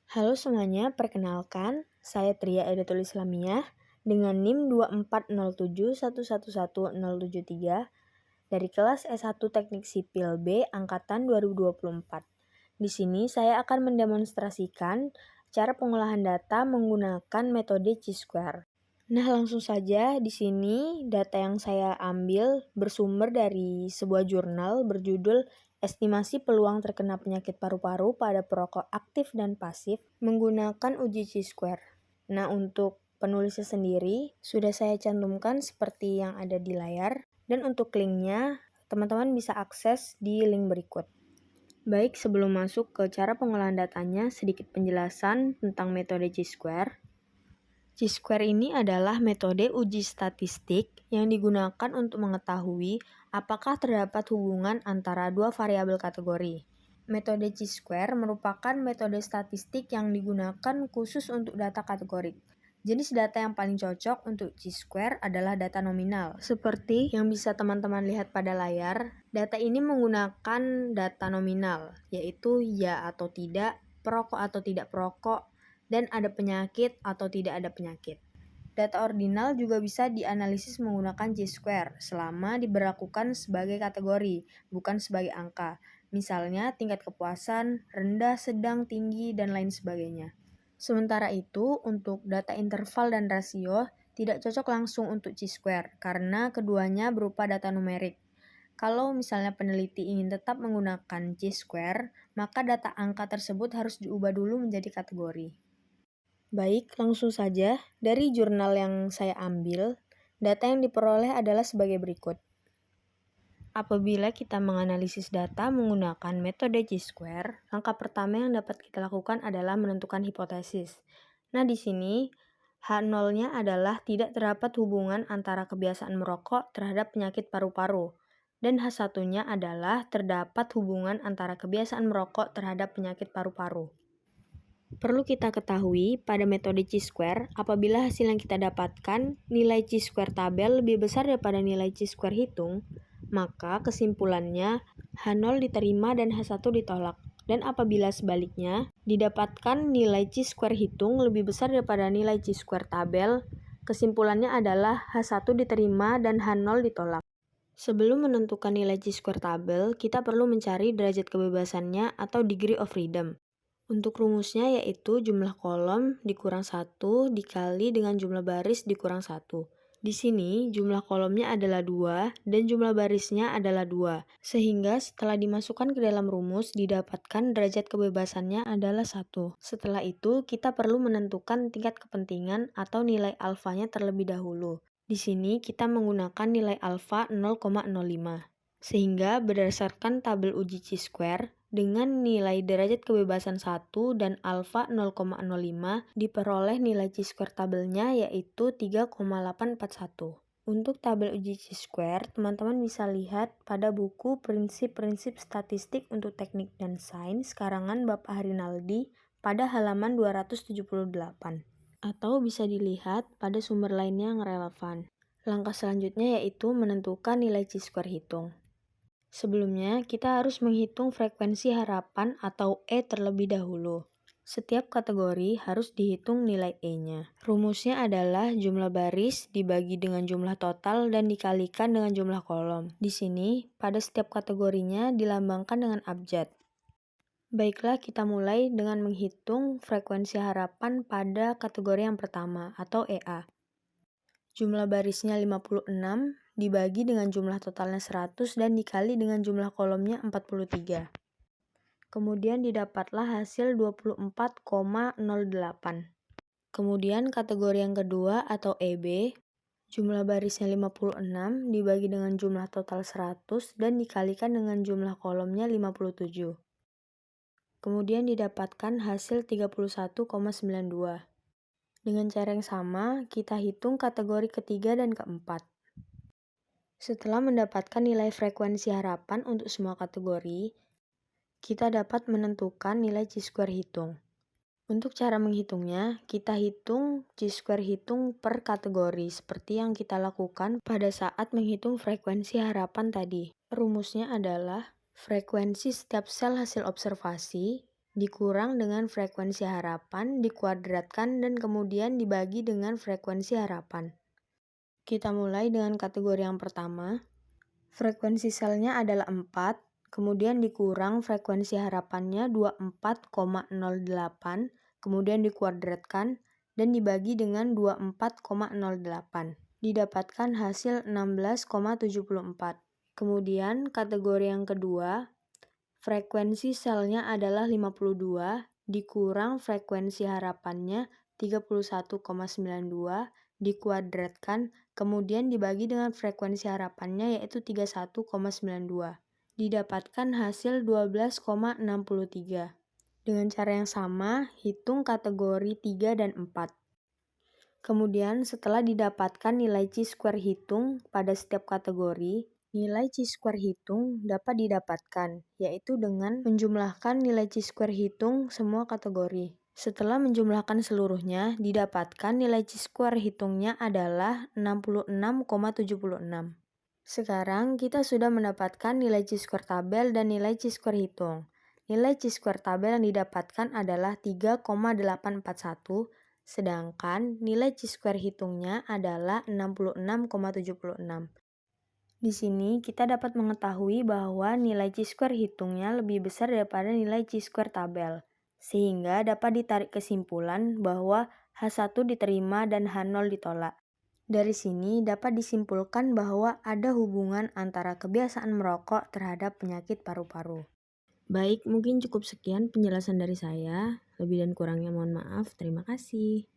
Halo semuanya, perkenalkan, saya Tria Edatul Islamiyah dengan NIM 2407111073 dari kelas S1 Teknik Sipil B angkatan 2024. Di sini saya akan mendemonstrasikan cara pengolahan data menggunakan metode Chi-square. Nah, langsung saja di sini data yang saya ambil bersumber dari sebuah jurnal berjudul Estimasi Peluang Terkena Penyakit Paru-Paru pada Perokok Aktif dan Pasif menggunakan uji Chi-square. Nah, untuk penulisnya sendiri sudah saya cantumkan seperti yang ada di layar, dan untuk linknya teman-teman bisa akses di link berikut. Baik, sebelum masuk ke cara pengolahan datanya, sedikit penjelasan tentang metode Chi-square. Chi-square ini adalah metode uji statistik yang digunakan untuk mengetahui apakah terdapat hubungan antara dua variabel kategori. Metode Chi-square merupakan metode statistik yang digunakan khusus untuk data kategorik. Jenis data yang paling cocok untuk Chi-square adalah data nominal. Seperti yang bisa teman-teman lihat pada layar, data ini menggunakan data nominal, yaitu ya atau tidak, perokok atau tidak perokok, dan ada penyakit atau tidak ada penyakit. Data ordinal juga bisa dianalisis menggunakan Chi-square selama diberlakukan sebagai kategori, bukan sebagai angka. Misalnya tingkat kepuasan, rendah, sedang, tinggi, dan lain sebagainya. Sementara itu, untuk data interval dan rasio tidak cocok langsung untuk Chi-square karena keduanya berupa data numerik. Kalau misalnya peneliti ingin tetap menggunakan Chi-square, maka data angka tersebut harus diubah dulu menjadi kategori. Baik, langsung saja dari jurnal yang saya ambil, data yang diperoleh adalah sebagai berikut. Apabila kita menganalisis data menggunakan metode Chi-square, langkah pertama yang dapat kita lakukan adalah menentukan hipotesis. Nah, di sini H0-nya adalah tidak terdapat hubungan antara kebiasaan merokok terhadap penyakit paru-paru, dan H1-nya adalah terdapat hubungan antara kebiasaan merokok terhadap penyakit paru-paru. Perlu kita ketahui pada metode Chi-square, apabila hasil yang kita dapatkan nilai Chi-square tabel lebih besar daripada nilai Chi-square hitung, maka kesimpulannya H0 diterima dan H1 ditolak. Dan apabila sebaliknya, didapatkan nilai Chi-square hitung lebih besar daripada nilai Chi-square tabel, kesimpulannya adalah H1 diterima dan H0 ditolak. Sebelum menentukan nilai Chi-square tabel, kita perlu mencari derajat kebebasannya atau degree of freedom. Untuk rumusnya yaitu jumlah kolom dikurang 1 dikali dengan jumlah baris dikurang 1. Di sini jumlah kolomnya adalah 2 dan jumlah barisnya adalah 2. Sehingga setelah dimasukkan ke dalam rumus didapatkan derajat kebebasannya adalah 1. Setelah itu kita perlu menentukan tingkat kepentingan atau nilai alfanya terlebih dahulu. Di sini kita menggunakan nilai alfa 0,05. Sehingga berdasarkan tabel uji Chi-square, dengan nilai derajat kebebasan 1 dan alfa 0,05 diperoleh nilai Chi-square tabelnya yaitu 3,841. Untuk tabel uji Chi-square, teman-teman bisa lihat pada buku Prinsip-prinsip Statistik untuk Teknik dan Sains karangan Bapak Harinaldi pada halaman 278. Atau bisa dilihat pada sumber lainnya yang relevan. Langkah selanjutnya yaitu menentukan nilai Chi-square hitung. Sebelumnya, kita harus menghitung frekuensi harapan atau E terlebih dahulu. Setiap kategori harus dihitung nilai E-nya. Rumusnya adalah jumlah baris dibagi dengan jumlah total dan dikalikan dengan jumlah kolom. Di sini, pada setiap kategorinya dilambangkan dengan abjad. Baiklah, kita mulai dengan menghitung frekuensi harapan pada kategori yang pertama atau EA. Jumlah barisnya 56 dibagi dengan jumlah totalnya 100 dan dikali dengan jumlah kolomnya 43. Kemudian didapatlah hasil 24,08. Kemudian kategori yang kedua atau EB, jumlah barisnya 56 dibagi dengan jumlah total 100 dan dikalikan dengan jumlah kolomnya 57. Kemudian didapatkan hasil 31,92. Dengan cara yang sama, kita hitung kategori ketiga dan keempat. Setelah mendapatkan nilai frekuensi harapan untuk semua kategori, kita dapat menentukan nilai Chi-square hitung. Untuk cara menghitungnya, kita hitung Chi-square hitung per kategori seperti yang kita lakukan pada saat menghitung frekuensi harapan tadi. Rumusnya adalah frekuensi setiap sel hasil observasi dikurang dengan frekuensi harapan, dikuadratkan, dan kemudian dibagi dengan frekuensi harapan. Kita mulai dengan kategori yang pertama. Frekuensi selnya adalah 4, kemudian dikurang frekuensi harapannya 24,08, kemudian dikuadratkan, dan dibagi dengan 24,08. Didapatkan hasil 16,74. Kemudian kategori yang kedua, frekuensi selnya adalah 52, dikurang frekuensi harapannya 31,92, dikuadratkan, kemudian dibagi dengan frekuensi harapannya yaitu 31,92. Didapatkan hasil 12,63. Dengan cara yang sama, hitung kategori 3 dan 4. Kemudian setelah didapatkan nilai chi-square hitung pada setiap kategori, nilai chi-square hitung dapat didapatkan, yaitu dengan menjumlahkan nilai chi-square hitung semua kategori. Setelah menjumlahkan seluruhnya, didapatkan nilai chi-square hitungnya adalah 66,76. Sekarang kita sudah mendapatkan nilai chi-square tabel dan nilai chi-square hitung. Nilai chi-square tabel yang didapatkan adalah 3,841, sedangkan nilai chi-square hitungnya adalah 66,76. Di sini kita dapat mengetahui bahwa nilai chi-square hitungnya lebih besar daripada nilai chi-square tabel, sehingga dapat ditarik kesimpulan bahwa H1 diterima dan H0 ditolak. Dari sini dapat disimpulkan bahwa ada hubungan antara kebiasaan merokok terhadap penyakit paru-paru. Baik, mungkin cukup sekian penjelasan dari saya. Lebih dan kurangnya mohon maaf. Terima kasih.